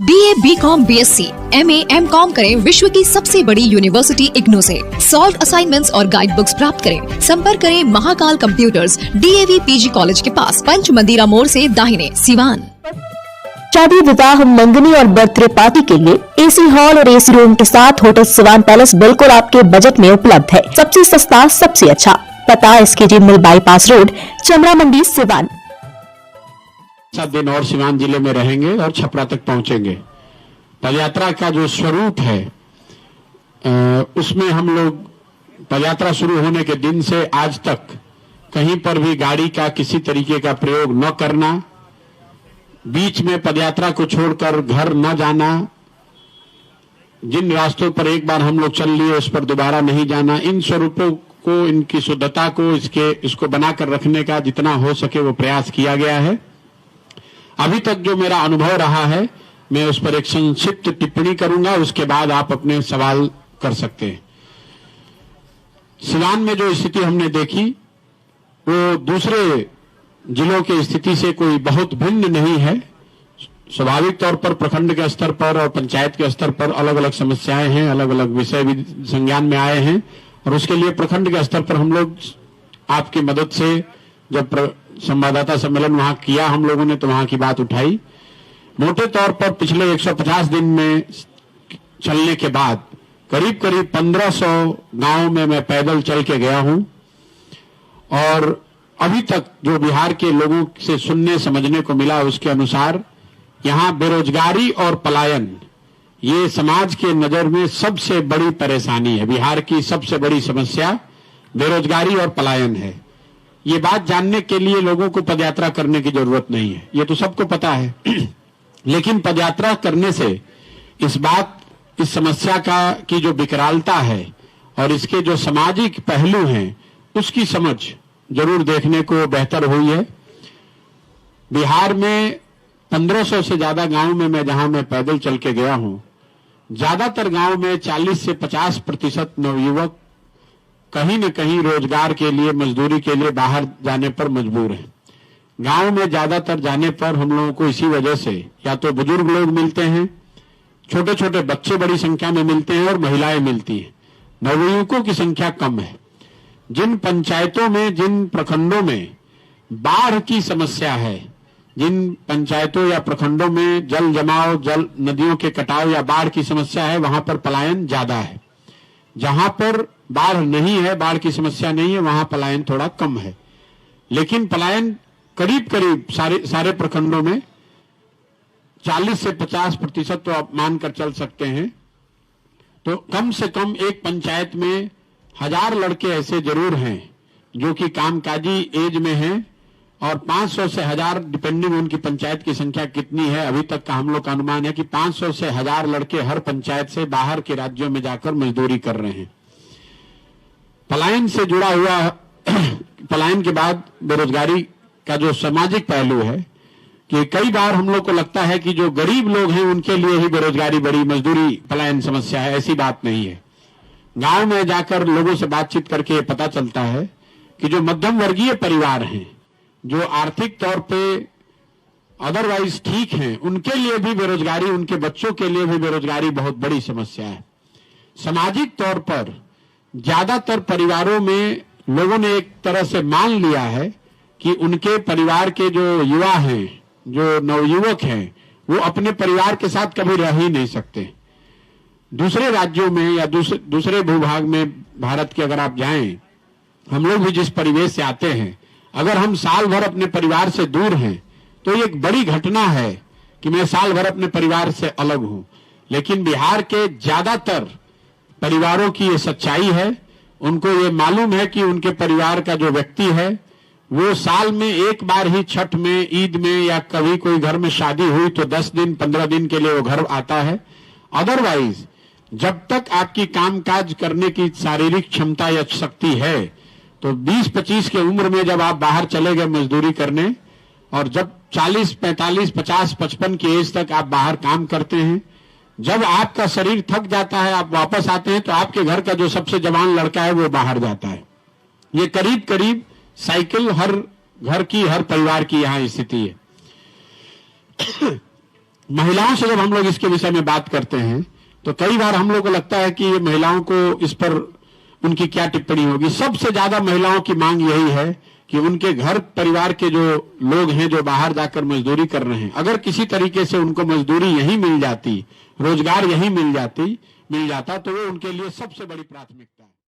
BA, BCom, BSc, MA, MCom करें विश्व की सबसे बड़ी यूनिवर्सिटी इग्नू से। सॉल्व असाइनमेंट्स और गाइड बुक्स प्राप्त करें। संपर्क करें Mahakal computers, DAV PG college के पास, पंच मंदिरा मोड़ से दाहिने, सिवान। शादी, विवाह, मंगनी और बर्थडे पार्टी के लिए AC हॉल और AC रूम के साथ होटल सिवान पैलेस बिल्कुल आपके बजट में उपलब्ध है। सबसे सस्ता, सबसे अच्छा। पता SKG मिल बाईपास रोड, चमरा मंडी, सिवान। 7 दिन और सिवान जिले में रहेंगे और छपरा तक पहुंचेंगे। पदयात्रा का जो स्वरूप है उसमें हम लोग पदयात्रा शुरू होने के दिन से आज तक कहीं पर भी गाड़ी का किसी तरीके का प्रयोग न करना, बीच में पदयात्रा को छोड़कर घर न जाना, जिन रास्तों पर एक बार हम लोग चल लिए उस पर दोबारा नहीं जाना, इन स्वरूपों को, इनकी शुद्धता को, इसको बनाकर रखने का जितना हो सके वो प्रयास किया गया है। अभी तक जो मेरा अनुभव रहा है मैं उस पर एक संक्षिप्त टिप्पणी करूंगा, उसके बाद आप अपने सवाल कर सकते हैं। सिवान में जो स्थिति हमने देखी वो दूसरे जिलों की स्थिति से कोई बहुत भिन्न नहीं है। स्वाभाविक तौर पर प्रखंड के स्तर पर और पंचायत के स्तर पर अलग अलग समस्याएं हैं, अलग अलग विषय भी संज्ञान में आए हैं और उसके लिए प्रखंड के स्तर पर हम लोग आपकी मदद से जब संवाददाता सम्मेलन वहां किया हम लोगों ने तो वहां की बात उठाई। मोटे तौर पर पिछले 150 दिन में चलने के बाद करीब करीब 1500 गांव में मैं पैदल चल के गया हूं और अभी तक जो बिहार के लोगों से सुनने समझने को मिला उसके अनुसार यहां बेरोजगारी और पलायन ये समाज के नजर में सबसे बड़ी परेशानी है। बिहार की सबसे बड़ी समस्या बेरोजगारी और पलायन है। ये बात जानने के लिए लोगों को पदयात्रा करने की जरूरत नहीं है, ये तो सबको पता है लेकिन पदयात्रा करने से इस समस्या की जो विकरालता है और इसके जो सामाजिक पहलू हैं उसकी समझ जरूर देखने को बेहतर हुई है। बिहार में 1500 से ज्यादा गांव में जहां मैं पैदल चल के गया हूं, ज्यादातर गांव में 40 से 50% नवयुवक कहीं न कहीं रोजगार के लिए, मजदूरी के लिए बाहर जाने पर मजबूर हैं। गांव में ज्यादातर जाने पर हम लोगों को इसी वजह से या तो बुजुर्ग लोग मिलते हैं, छोटे छोटे बच्चे बड़ी संख्या में मिलते हैं और महिलाएं मिलती हैं। नवयुवकों की संख्या कम है। जिन पंचायतों में, जिन प्रखंडों में बाढ़ की समस्या है, जिन पंचायतों या प्रखंडों में जल जमाव, जल नदियों के कटाव या बाढ़ की समस्या है, वहां पर पलायन ज्यादा है। जहां पर बाढ़ नहीं है, बाढ़ की समस्या नहीं है, वहां पलायन थोड़ा कम है। लेकिन पलायन करीब करीब सारे प्रखंडों में 40 से 50% तो आप मानकर चल सकते हैं। तो कम से कम एक पंचायत में 1000 लड़के ऐसे जरूर हैं जो कि कामकाजी एज में हैं और 500 से 1000 डिपेंडिंग उनकी पंचायत की संख्या कितनी है, अभी तक का हम लोग का अनुमान है कि 500 से 1000 लड़के हर पंचायत से बाहर के राज्यों में जाकर मजदूरी कर रहे हैं। पलायन से जुड़ा हुआ पलायन के बाद बेरोजगारी का जो सामाजिक पहलू है कि कई बार हम लोग को लगता है कि जो गरीब लोग हैं उनके लिए ही बेरोजगारी बड़ी, मजदूरी पलायन समस्या है। ऐसी बात नहीं है। गांव में जाकर लोगों से बातचीत करके पता चलता है कि जो मध्यम वर्गीय परिवार हैं, जो आर्थिक तौर पे अदरवाइज ठीक हैं, उनके लिए भी बेरोजगारी, उनके बच्चों के लिए भी बेरोजगारी बहुत बड़ी समस्या है। सामाजिक तौर पर ज्यादातर परिवारों में लोगों ने एक तरह से मान लिया है कि उनके परिवार के जो युवा हैं, जो नवयुवक हैं, वो अपने परिवार के साथ कभी रह ही नहीं सकते। दूसरे राज्यों में या दूसरे भूभाग में भारत के अगर आप जाएं, हम लोग भी जिस परिवेश से आते हैं, अगर हम साल भर अपने परिवार से दूर हैं तो ये एक बड़ी घटना है कि मैं साल भर अपने परिवार से अलग हूं। लेकिन बिहार के ज्यादातर परिवारों की ये सच्चाई है। उनको ये मालूम है कि उनके परिवार का जो व्यक्ति है वो साल में एक बार ही छठ में, ईद में या कभी कोई घर में शादी हुई तो 10 दिन 15 दिन के लिए वो घर आता है। अदरवाइज जब तक आपकी कामकाज करने की शारीरिक क्षमता या शक्ति है तो 20-25 की उम्र में जब आप बाहर चले गए मजदूरी करने और जब 40, 45, 50, 55 की एज तक आप बाहर काम करते हैं, जब आपका शरीर थक जाता है, आप वापस आते हैं तो आपके घर का जो सबसे जवान लड़का है वो बाहर जाता है। ये करीब करीब साइकिल हर घर की, हर परिवार की यहां स्थिति है। महिलाओं से जब हम लोग इसके विषय में बात करते हैं तो कई बार हम लोग को लगता है कि महिलाओं को इस पर उनकी क्या टिप्पणी होगी। सबसे ज्यादा महिलाओं की मांग यही है कि उनके घर परिवार के जो लोग हैं जो बाहर जाकर मजदूरी कर रहे हैं, अगर किसी तरीके से उनको मजदूरी यहीं मिल जाती, रोजगार यहीं मिल जाता तो वो उनके लिए सबसे बड़ी प्राथमिकता है।